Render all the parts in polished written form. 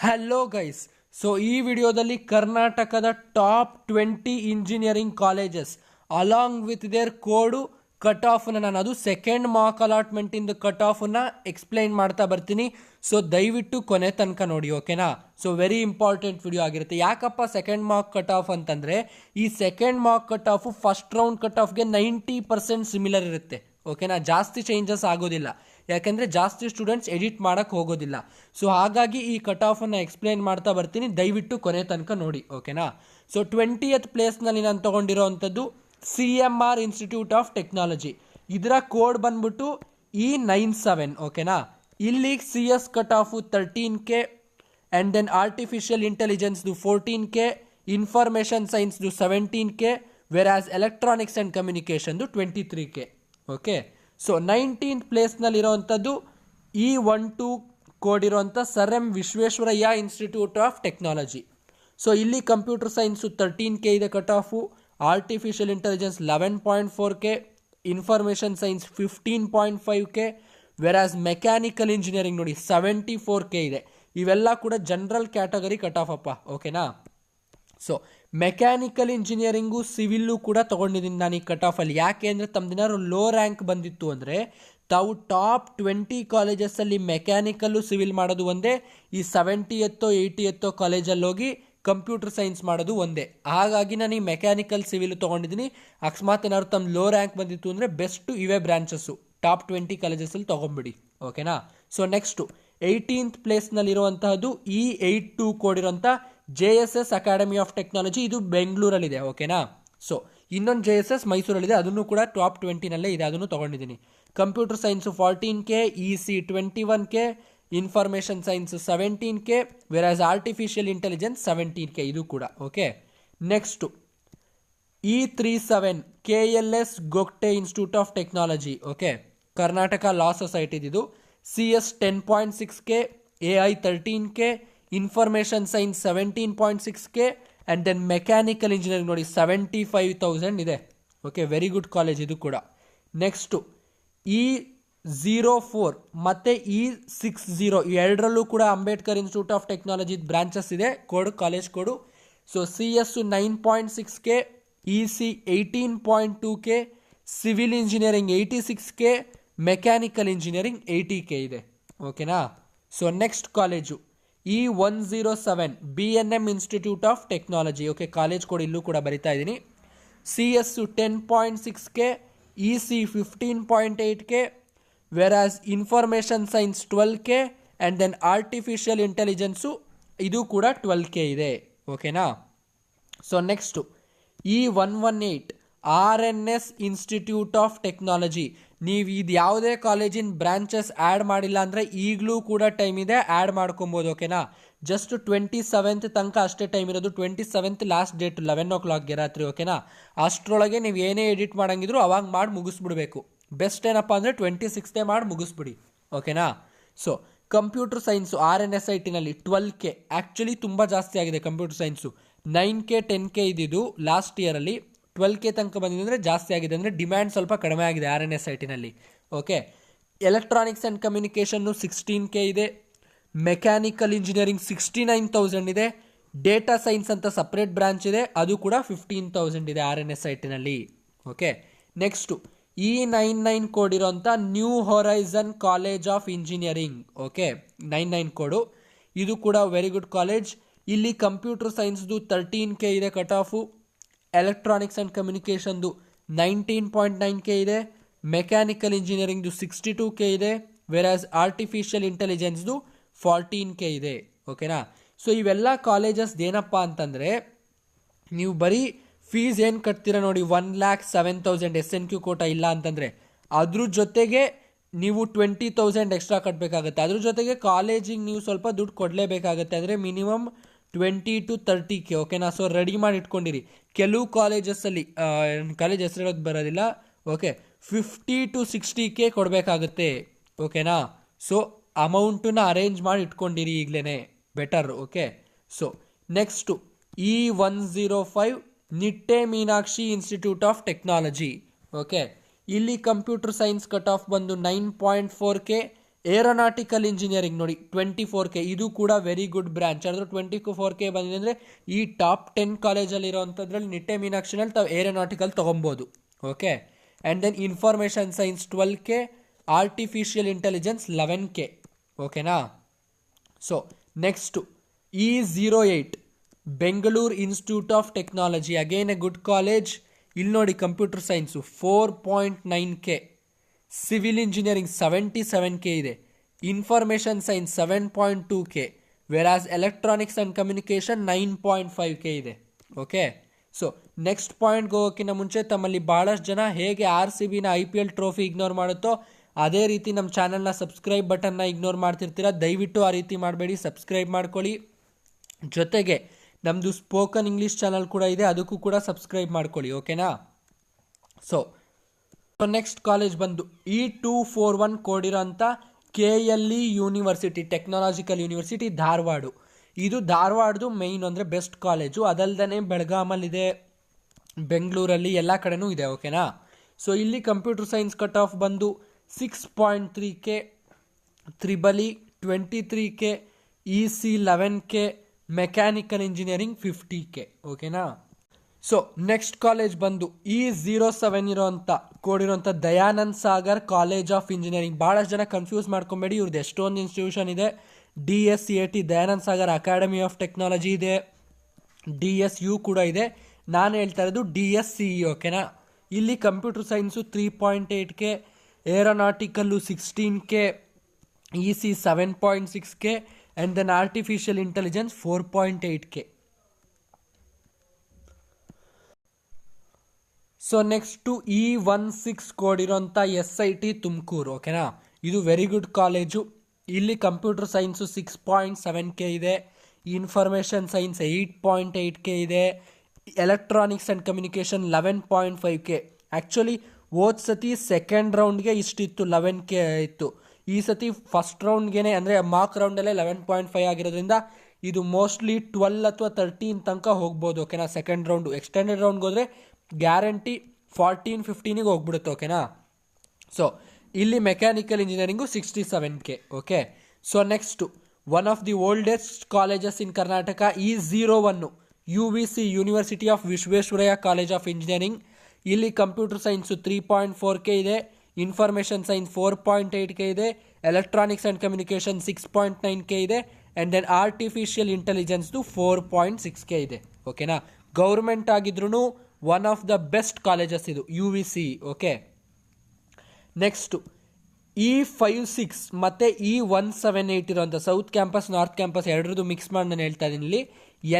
Hello guys, so ಈ ವಿಡಿಯೋದಲ್ಲಿ ಕರ್ನಾಟಕದ top 20 engineering colleges along with their code cut ಆಫ್ನ ನಾನು ಅದು ಸೆಕೆಂಡ್ ಮಾರ್ಕ್ ಅಲಾಟ್ಮೆಂಟ್ ಇಂದ ಕಟ್ ಆಫ್ನ ಎಕ್ಸ್ಪ್ಲೈನ್ ಮಾಡ್ತಾ ಬರ್ತೀನಿ. ಸೊ ದಯವಿಟ್ಟು ಕೊನೆ ತನಕ ನೋಡಿ, ಓಕೆನಾ. ಸೊ ವೆರಿ ಇಂಪಾರ್ಟೆಂಟ್ ವಿಡಿಯೋ ಆಗಿರುತ್ತೆ. ಯಾಕಪ್ಪ ಸೆಕೆಂಡ್ ಮಾರ್ಕ್ ಕಟ್ ಆಫ್ ಅಂತಂದರೆ, ಈ second mark cut off first round cut ಆಫ್ಗೆ 90% ಸಿಮಿಲರ್ ಇರುತ್ತೆ, ಓಕೆನಾ. ಜಾಸ್ತಿ ಚೇಂಜಸ್ ಆಗೋದಿಲ್ಲ, ಯಾಕೆಂದರೆ ಜಾಸ್ತಿ ಸ್ಟೂಡೆಂಟ್ಸ್ ಎಡಿಟ್ ಮಾಡೋಕ್ಕೆ ಹೋಗೋದಿಲ್ಲ. ಸೊ ಹಾಗಾಗಿ ಈ ಕಟ್ ಆಫನ್ನು ಎಕ್ಸ್ಪ್ಲೇನ್ ಮಾಡ್ತಾ ಬರ್ತೀನಿ, ದಯವಿಟ್ಟು ಕೊನೆ ತನಕ ನೋಡಿ, ಓಕೆನಾ. ಸೊ 20th ಪ್ಲೇಸ್ನಲ್ಲಿ ನಾನು ತೊಗೊಂಡಿರೋ ಅಂಥದ್ದು CMR ಇನ್ಸ್ಟಿಟ್ಯೂಟ್ ಆಫ್ ಟೆಕ್ನಾಲಜಿ. ಇದರ ಕೋಡ್ ಬಂದ್ಬಿಟ್ಟು E97, ಓಕೆನಾ. ಇಲ್ಲಿ CS cut off 13K and then artificial ಇಂಟೆಲಿಜೆನ್ಸ್ದು 14K, ಇನ್ಫಾರ್ಮೇಷನ್ ಸೈನ್ಸ್ದು 17K, ವೆರಾಸ್ ಎಲೆಕ್ಟ್ರಾನಿಕ್ಸ್ ಆ್ಯಂಡ್ ಕಮ್ಯುನಿಕೇಷನ್ದು 23K, ಓಕೆ. ಸೊ 19th ಪ್ಲೇಸ್ನಲ್ಲಿರೋವಂಥದ್ದು E12 ಕೋಡ್ ಇರೋವಂಥ sir M Visvesvaraya institute of technology. So ಇಲ್ಲಿ ಕಂಪ್ಯೂಟರ್ ಸೈನ್ಸು 13K ಇದೆ cut off, artificial intelligence 11.4K, information science 15.5K, versus mechanical engineering ನೋಡಿ 74K ಇದೆ. ಇವೆಲ್ಲ ಕೂಡ general category cut off ಅಪ್ಪ, ಓಕೆನಾ. ಸೊ ಮೆಕ್ಯಾನಿಕಲ್ ಇಂಜಿನಿಯರಿಂಗು ಸಿವಿಲ್ಲು ಕೂಡ ತೊಗೊಂಡಿದ್ದೀನಿ ನಾನು ಈ ಕಟ್ ಆಫಲ್ಲಿ. ಯಾಕೆ ಅಂದರೆ ತಮ್ಮದಿನಾರು ಲೋ ರ್ಯಾಂಕ್ ಬಂದಿತ್ತು ಅಂದರೆ ತಾವು ಟಾಪ್ 20 ಕಾಲೇಜಸ್ಸಲ್ಲಿ ಮೆಕ್ಯಾನಿಕಲ್ಲು ಸಿವಿಲ್ ಮಾಡೋದು ಒಂದೇ, ಈ 70th 80th ಕಾಲೇಜಲ್ಲಿ ಹೋಗಿ ಕಂಪ್ಯೂಟರ್ ಸೈನ್ಸ್ ಮಾಡೋದು ಒಂದೇ. ಹಾಗಾಗಿ ನಾನು ಈ ಮೆಕ್ಯಾನಿಕಲ್ ಸಿವಿಲ್ ತೊಗೊಂಡಿದ್ದೀನಿ. ಅಕಸ್ಮಾತ್ ಏನಾದ್ರು ತಮ್ಮ ಲೋ ರ್ಯಾಂಕ್ ಬಂದಿತ್ತು ಅಂದರೆ ಬೆಸ್ಟು ಇವೇ ಬ್ರಾಂಚಸ್ಸು ಟಾಪ್ 20 ಕಾಲೇಜಸ್ಸಲ್ಲಿ ತೊಗೊಂಬಿಡಿ, ಓಕೆನಾ. So next 18th ಪ್ಲೇಸ್ನಲ್ಲಿರುವಂತಹದ್ದು E82 code ಇರೋಂಥ JSS ಅಕಾಡೆಮಿ ಆಫ್ ಟೆಕ್ನಾಲಜಿ. ಇದು ಬೆಂಗಳೂರಲ್ಲಿದೆ, ಓಕೆನಾ. ಸೊ ಇನ್ನೊಂದು JSS ಮೈಸೂರಲ್ಲಿದೆ, ಅದನ್ನು ಕೂಡ ಟಾಪ್ 20ನಲ್ಲೇ ಇದೆ, ಅದನ್ನು ತೊಗೊಂಡಿದ್ದೀನಿ. Computer science 14K, EC 21K, information science 17K, versus artificial intelligence 17K, ಇದು ಕೂಡ okay. Next E37 KLS Gogte institute of technology, okay, Karnataka law ಸೊಸೈಟಿದು. CS 10.6K, AI 13K, information science 17.6K, and then mechanical engineering ನೋಡಿ 75,000 ಇದೆ, okay. Very good college ಇದು ಕೂಡ. Next E04 ಮತ್ತು E60 ಎರಡರಲ್ಲೂ ಕೂಡ Ambedkar institute of technology branches ಇದೆ, code college code. So CS 9.6K, EC 18.2K, civil engineering 86K, mechanical engineering 80K ಇದೆ, ಓಕೆನಾ. So next college E107 BNM institute of technology, okay, college code ಇಲ್ಲೂ ಕೂಡ ಬರಿತಾ ಇದ್ದೀನಿ. CS 10.6K, EC 15.8K, versus information science 12K, and then artificial intelligence ಇದು ಕೂಡ 12K ಇದೆ, ಓಕೆನಾ. So next E118 RNS institute of technology. ನೀವು ಇದು ಯಾವುದೇ ಕಾಲೇಜಿನ ಬ್ರಾಂಚಸ್ ಆ್ಯಡ್ ಮಾಡಿಲ್ಲ ಅಂದರೆ ಈಗಲೂ ಕೂಡ ಟೈಮ್ ಇದೆ, ಆ್ಯಡ್ ಮಾಡ್ಕೊಬೋದು, ಓಕೆನಾ. ಜಸ್ಟ್ 27th ತನಕ ಅಷ್ಟೇ ಟೈಮ್ ಇರೋದು. 27th ಲಾಸ್ಟ್ ಡೇಟ್ 11 o'clock ರಾತ್ರಿ, ಓಕೆನಾ. ಅಷ್ಟರೊಳಗೆ ನೀವು ಏನೇ ಎಡಿಟ್ ಮಾಡಂಗಿದ್ರು ಅವಾಗ ಮಾಡಿ ಮುಗಿಸ್ಬಿಡ್ಬೇಕು. ಬೆಸ್ಟ್ ಏನಪ್ಪ ಅಂದರೆ 26th ಮಾಡಿ ಮುಗಿಸ್ಬಿಡಿ, ಓಕೆನಾ. ಸೊ ಕಂಪ್ಯೂಟರ್ ಸೈನ್ಸು RNSITನಲ್ಲಿ 12K, ಆ್ಯಕ್ಚುಲಿ ತುಂಬ ಜಾಸ್ತಿ ಆಗಿದೆ ಕಂಪ್ಯೂಟರ್ ಸೈನ್ಸು. 9K 10K ಇದ್ದಿದ್ದು ಲಾಸ್ಟ್ ಇಯರಲ್ಲಿ 12K ತನಕ ಬಂದಿದೆ ಅಂದರೆ ಜಾಸ್ತಿ ಆಗಿದೆ, ಅಂದರೆ ಡಿಮ್ಯಾಂಡ್ ಸ್ವಲ್ಪ ಕಡಿಮೆ ಆಗಿದೆ RNSITನಲ್ಲಿ, ಓಕೆ. ಎಲೆಕ್ಟ್ರಾನಿಕ್ಸ್ ಆ್ಯಂಡ್ ಕಮ್ಯುನಿಕೇಷನ್ನು 16K ಇದೆ, ಮೆಕ್ಯಾನಿಕಲ್ ಇಂಜಿನಿಯರಿಂಗ್ 69,000 ಇದೆ, ಡೇಟಾ ಸೈನ್ಸ್ ಅಂತ ಸಪ್ರೇಟ್ ಬ್ರಾಂಚ್ ಇದೆ, ಅದು ಕೂಡ 15,000 ಇದೆ RNSITನಲ್ಲಿ, ಓಕೆ. ನೆಕ್ಸ್ಟು E99 ಕೋಡ್ ಇರೋಂಥ new horizon college of engineering, okay, 99 code. ಇದು ಕೂಡ ವೆರಿ ಗುಡ್ ಕಾಲೇಜ್. ಇಲ್ಲಿ ಕಂಪ್ಯೂಟರ್ ಸೈನ್ಸ್ದು 13K ಇದೆ ಕಟ್ ಆಫು, ಎಲೆಕ್ಟ್ರಾನಿಕ್ಸ್ ಆ್ಯಂಡ್ ಕಮ್ಯುನಿಕೇಷನ್ದು 19.9K ಇದೆ, ಮೆಕ್ಯಾನಿಕಲ್ ಇಂಜಿನಿಯರಿಂಗ್ದು 62K ಇದೆ, ವೆರಾಸ್ ಆರ್ಟಿಫಿಷಿಯಲ್ ಇಂಟೆಲಿಜೆನ್ಸ್ದು 14K ಇದೆ, ಓಕೆನಾ. ಸೊ ಇವೆಲ್ಲ ಕಾಲೇಜಸ್ ಏನಪ್ಪ ಅಂತಂದರೆ ನೀವು ಬರೀ ಫೀಸ್ ಏನು ಕಟ್ತೀರಾ ನೋಡಿ, 1,07,000 SNQ ಕೋಟಾ ಇಲ್ಲ ಅಂತಂದರೆ ಅದ್ರ ಜೊತೆಗೆ ನೀವು 20,000 ಎಕ್ಸ್ಟ್ರಾ ಕಟ್ಟಬೇಕಾಗುತ್ತೆ. ಅದ್ರ ಜೊತೆಗೆ ಕಾಲೇಜಿಗೆ ನೀವು ಸ್ವಲ್ಪ ದುಡ್ಡು ಕೊಡಲೇಬೇಕಾಗುತ್ತೆ, ಅಂದರೆ ಮಿನಿಮಮ್ 20 to 30K, ಓಕೆನಾ. ಸೊ ರೆಡಿ ಮಾಡಿ ಇಟ್ಕೊಂಡಿರಿ. ಕೆಲವು ಕಾಲೇಜಸ್ಸಲ್ಲಿ ಕಾಲೇಜ್ ಹೆಸರಿರೋದು ಬರೋದಿಲ್ಲ, ಓಕೆ, 50 to 60K ಕೊಡಬೇಕಾಗುತ್ತೆ, ಓಕೆನಾ. ಸೊ ಅಮೌಂಟನ್ನ ಅರೇಂಜ್ ಮಾಡಿ ಇಟ್ಕೊಂಡಿರಿ ಈಗಲೇ, better, okay. So next E105 Nitte Meenakshi institute of technology, okay. ಇಲ್ಲಿ ಕಂಪ್ಯೂಟರ್ ಸೈನ್ಸ್ ಕಟ್ ಆಫ್ ಬಂದು 9.4K, ಏರೋನಾಟಿಕಲ್ ಇಂಜಿನಿಯರಿಂಗ್ ನೋಡಿ 24K, ಇದು ಕೂಡ ವೆರಿ ಗುಡ್ ಬ್ರಾಂಚ್. ಅದ್ರ 24K ಬಂದಿದೆ ಅಂದರೆ ಈ ಟಾಪ್ 10 ಕಾಲೇಜಲ್ಲಿ ಇರೋವಂಥದ್ರಲ್ಲಿ ನಿಟ್ಟೆ ಮೀನಾಕ್ಷಿನಲ್ಲಿ ತಾವು ಏರೋನಾಟಿಕಲ್ ತೊಗೊಬೋದು. Okay, and then information science 12K, artificial intelligence 11K. ಓಕೆನಾ. So next E08 Bengaluru institute of technology, again a good college. ಇಲ್ಲಿ ನೋಡಿ computer science 4.9K, civil engineering 77K ಇದೆ, information science 7.2K, versus electronics and communication 9.5K ಇದೆ. Okay, so next ಪಾಯಿಂಟ್ಗೆ ಹೋಗೋಕ್ಕಿಂತ ಮುಂಚೆ ತಮ್ಮಲ್ಲಿ ಭಾಳಷ್ಟು ಜನ ಹೇಗೆ RCBನ IPL ಟ್ರೋಫಿ ಇಗ್ನೋರ್ ಮಾಡುತ್ತೋ ಅದೇ ರೀತಿ ನಮ್ಮ ಚಾನಲ್ನ ಸಬ್ಸ್ಕ್ರೈಬ್ ಬಟನ್ನ ಇಗ್ನೋರ್ ಮಾಡ್ತಿರ್ತೀರ. ದಯವಿಟ್ಟು ಆ ರೀತಿ ಮಾಡಬೇಡಿ, ಸಬ್ಸ್ಕ್ರೈಬ್ ಮಾಡ್ಕೊಳ್ಳಿ. ಜೊತೆಗೆ ನಮ್ಮದು ಸ್ಪೋಕನ್ ಇಂಗ್ಲೀಷ್ ಚಾನಲ್ ಕೂಡ ಇದೆ, ಅದಕ್ಕೂ ಕೂಡ ಸಬ್ಸ್ಕ್ರೈಬ್ ಮಾಡ್ಕೊಳ್ಳಿ. ಓಕೆನಾ. ಸೊ ನೆಕ್ಸ್ಟ್ ಕಾಲೇಜ್ ಬಂದು E241 ಕೋಡ್ ಇರೋಂಥ KLE university, technological university, Dharwad. ಇದು ಧಾರವಾಡದು ಮೈನ್ ಅಂದರೆ ಬೆಸ್ಟ್ ಕಾಲೇಜು. ಅದಲ್ದೇ ಬೆಳಗಾಮಲ್ಲಿದೆ, ಬೆಂಗಳೂರಲ್ಲಿ ಎಲ್ಲ ಕಡೆನೂ ಇದೆ. ಓಕೆನಾ. ಸೊ ಇಲ್ಲಿ ಕಂಪ್ಯೂಟರ್ ಸೈನ್ಸ್ ಕಟ್ ಆಫ್ ಬಂದು 6.3K, ತ್ರಿಬಲಿ 23K, EC 11K, mechanical engineering 50K. ಓಕೆನಾ. ಸೊ ನೆಕ್ಸ್ಟ್ ಕಾಲೇಜ್ ಬಂದು E07 ಇರೋಂಥ ಕೋಡ್ ಇರೋಂಥ Dayanand Sagar college of engineering. ಭಾಳಷ್ಟು ಜನ ಕನ್ಫ್ಯೂಸ್ ಮಾಡ್ಕೊಬೇಡಿ, ಇವ್ರದ್ದು ಎಷ್ಟೊಂದು ಇನ್ಸ್ಟಿಟ್ಯೂಷನ್ ಇದೆ. DSCAT Dayanand Sagar academy of technology ಇದೆ, DSU ಕೂಡ ಇದೆ. ನಾನು ಹೇಳ್ತಾ ಇರೋದು DSCE. ಓಕೆನಾ. ಇಲ್ಲಿ computer science 3.8K, aeronautical 16K, EC 7.6K, and then artificial intelligence 4.8K. So next E16 code ಇರೋಂಥ SIT ತುಮಕೂರು. ಓಕೆನಾ. ಇದು ವೆರಿ ಗುಡ್ ಕಾಲೇಜು. ಇಲ್ಲಿ ಕಂಪ್ಯೂಟರ್ ಸೈನ್ಸು 6.7K ಇದೆ, ಇನ್ಫಾರ್ಮೇಷನ್ ಸೈನ್ಸ್ 8.8K ಇದೆ, electronics and communication 11.5K. Actually ಹೋದ ಸತಿ second ರೌಂಡ್ಗೆ ಇಷ್ಟಿತ್ತು, 11K ಇತ್ತು. ಈ ಸತಿ ಫಸ್ಟ್ ರೌಂಡ್ಗೆ ಅಂದರೆ ಮಾರ್ಕ್ ರೌಂಡಲ್ಲೇ 11.5 ಆಗಿರೋದ್ರಿಂದ ಇದು ಮೋಸ್ಟ್ಲಿ 12 ಅಥವಾ 13 ತನಕ ಹೋಗ್ಬೋದು. ಓಕೆನಾ. ಸೆಕೆಂಡ್ ರೌಂಡು ಎಕ್ಸ್ಟೆಂಡೆಡ್ ರೌಂಡ್ಗೆ ಹೋದರೆ ಗ್ಯಾರಂಟಿ 14-15ಗೆ ಹೋಗ್ಬಿಡುತ್ತೆ. ಓಕೆನಾ. ಸೊ ಇಲ್ಲಿ mechanical engineering 67K. Okay. So next one of the oldest colleges in Karnataka E01 UVC university of Visvesvaraya college of engineering. ಇಲ್ಲಿ ಕಂಪ್ಯೂಟರ್ ಸೈನ್ಸು 3.4K ಇದೆ, ಇನ್ಫಾರ್ಮೇಷನ್ ಸೈನ್ಸ್ 4.8K ಇದೆ, ಎಲೆಕ್ಟ್ರಾನಿಕ್ಸ್ ಆ್ಯಂಡ್ ಕಮ್ಯುನಿಕೇಷನ್ 6.9K ಇದೆ, and then artificial ಇಂಟೆಲಿಜೆನ್ಸ್ದು 4.6K ಇದೆ. ಓಕೆನಾ. Government ಆಗಿದ್ರೂ one of the best colleges ಇದು UVC. Okay. Next E56 ಮತ್ತು E178 ಇರೋಂಥ ಸೌತ್ ಕ್ಯಾಂಪಸ್ ನಾರ್ತ್ ಕ್ಯಾಂಪಸ್ ಎರಡರದ್ದು ಮಿಕ್ಸ್ ಮಾಡಿ ನಾನು ಹೇಳ್ತಾ ಇದ್ದೀನಿ. ಇಲ್ಲಿ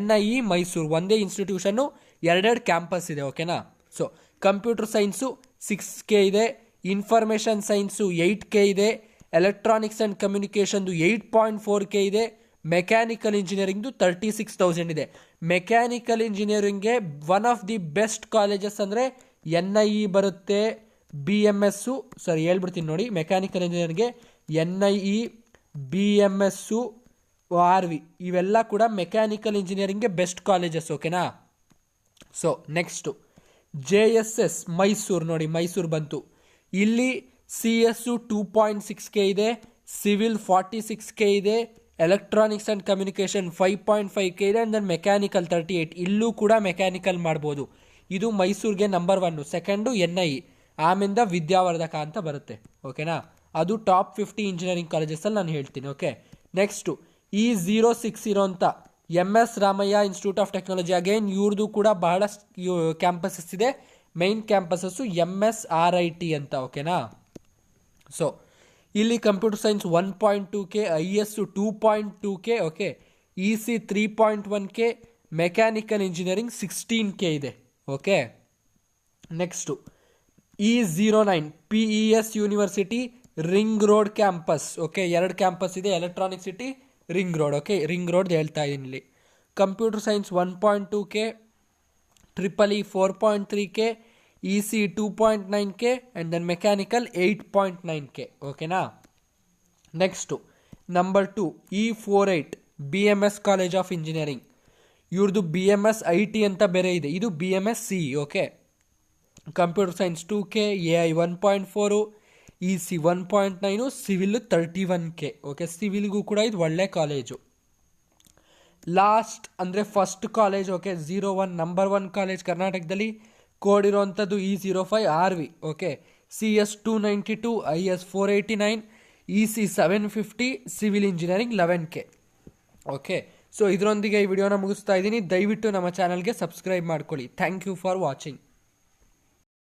NIE ಮೈಸೂರು ಒಂದೇ ಇನ್ಸ್ಟಿಟ್ಯೂಷನ್ನು, ಎರಡೆರಡು ಕ್ಯಾಂಪಸ್ ಇದೆ. ಓಕೆನಾ. ಸೊ ಕಂಪ್ಯೂಟರ್ ಸೈನ್ಸು 6K ಇದೆ, ಇನ್ಫಾರ್ಮೇಷನ್ ಸೈನ್ಸು 8K ಇದೆ, ಎಲೆಕ್ಟ್ರಾನಿಕ್ಸ್ ಆ್ಯಂಡ್ ಕಮ್ಯುನಿಕೇಷನ್ದು 8.4K ಇದೆ, ಮೆಕ್ಯಾನಿಕಲ್ ಇಂಜಿನಿಯರಿಂಗ್ದು 36,000 ಇದೆ. ಮೆಕ್ಯಾನಿಕಲ್ ಇಂಜಿನಿಯರಿಂಗ್ಗೆ one of the best colleges ಅಂದರೆ NIE ಬರುತ್ತೆ, BMS, ಸರಿ ಹೇಳ್ಬಿಡ್ತೀನಿ ನೋಡಿ. ಮೆಕ್ಯಾನಿಕಲ್ ಇಂಜಿನಿಯರಿಂಗ್ಗೆ NIE, BMS, RV ಇವೆಲ್ಲ ಕೂಡ ಮೆಕ್ಯಾನಿಕಲ್ ಇಂಜಿನಿಯರಿಂಗ್ಗೆ ಬೆಸ್ಟ್ ಕಾಲೇಜಸ್. ಓಕೆನಾ. ಸೊ ನೆಕ್ಸ್ಟು JSS ಮೈಸೂರು ನೋಡಿ, ಮೈಸೂರು ಬಂತು. ಇಲ್ಲಿ CS 2.6K ಇದೆ, ಸಿವಿಲ್ 46K ಇದೆ, ಎಲೆಕ್ಟ್ರಾನಿಕ್ಸ್ ಆ್ಯಂಡ್ ಕಮ್ಯುನಿಕೇಷನ್ 5.5K ಇದೆ, ಆ್ಯಂಡ್ ದೆನ್ ಮೆಕ್ಯಾನಿಕಲ್ 38. ಇಲ್ಲೂ ಕೂಡ ಮೆಕ್ಯಾನಿಕಲ್ ಮಾಡ್ಬೋದು. ಇದು ಮೈಸೂರಿಗೆ ನಂಬರ್ 1. ಸೆಕೆಂಡು NIE, ಆಮೇಲೆ ವಿದ್ಯಾವರ್ಧಕ ಅಂತ ಬರುತ್ತೆ. ಓಕೆನಾ. ಅದು ಟಾಪ್ 50 ಇಂಜಿನಿಯರಿಂಗ್ ಕಾಲೇಜಸಲ್ಲಿ ನಾನು ಹೇಳ್ತೀನಿ. ಓಕೆ. ನೆಕ್ಸ್ಟು E06 ಇರೋಂಥ MS Ramaiah institute of technology. Again ಇವ್ರದ್ದು ಕೂಡ ಬಹಳಷ್ಟು ಕ್ಯಾಂಪಸಸ್ ಇದೆ. ಮೈನ್ ಕ್ಯಾಂಪಸಸ್ಸು MSRIT ಅಂತ. ಓಕೆನಾ. ಸೊ ಇಲ್ಲಿ computer science 1.2K, IS 2.2K, okay, EC 3.1K, mechanical engineering 16K ಇದೆ. Okay. Next E09 PES university ring road campus. Okay, ಎರಡು ಕ್ಯಾಂಪಸ್ ಇದೆ, electronic city, ring road. Okay, ring road ಹೇಳ್ತಾ ಇದ್ದೀನಿ ಇಲ್ಲಿ. Computer science 1.2K, triple E 4.3K, EC 2.9K, and then mechanical 8.9K. ಓಕೆನಾ. Next number 2 E48 BMS college of engineering. ಇವ್ರದ್ದು BMS IT ಅಂತ ಬೇರೆ ಇದೆ, ಇದು BMS CE. Okay. Computer science 2K, AI 1.4, EC 1.9, civil 31K. Okay, ಸಿವಿಲ್ಗೂ ಕೂಡ ಇದು ಒಳ್ಳೆ ಕಾಲೇಜು. ಲಾಸ್ಟ್ ಅಂದರೆ first college, okay, 01 number 1 college ಕರ್ನಾಟಕದಲ್ಲಿ ಕೋಡ್ ಇರೋವಂಥದ್ದು E05RV. Okay, CS 292, IS 489, EC 750, civil engineering 11K. Okay, so ಇದರೊಂದಿಗೆ ಈ ವಿಡಿಯೋನ ಮುಗಿಸ್ತಾ ಇದ್ದೀನಿ. ದಯವಿಟ್ಟು ನಮ್ಮ ಚಾನಲ್ಗೆ ಸಬ್ಸ್ಕ್ರೈಬ್ ಮಾಡ್ಕೊಳ್ಳಿ. Thank you for watching.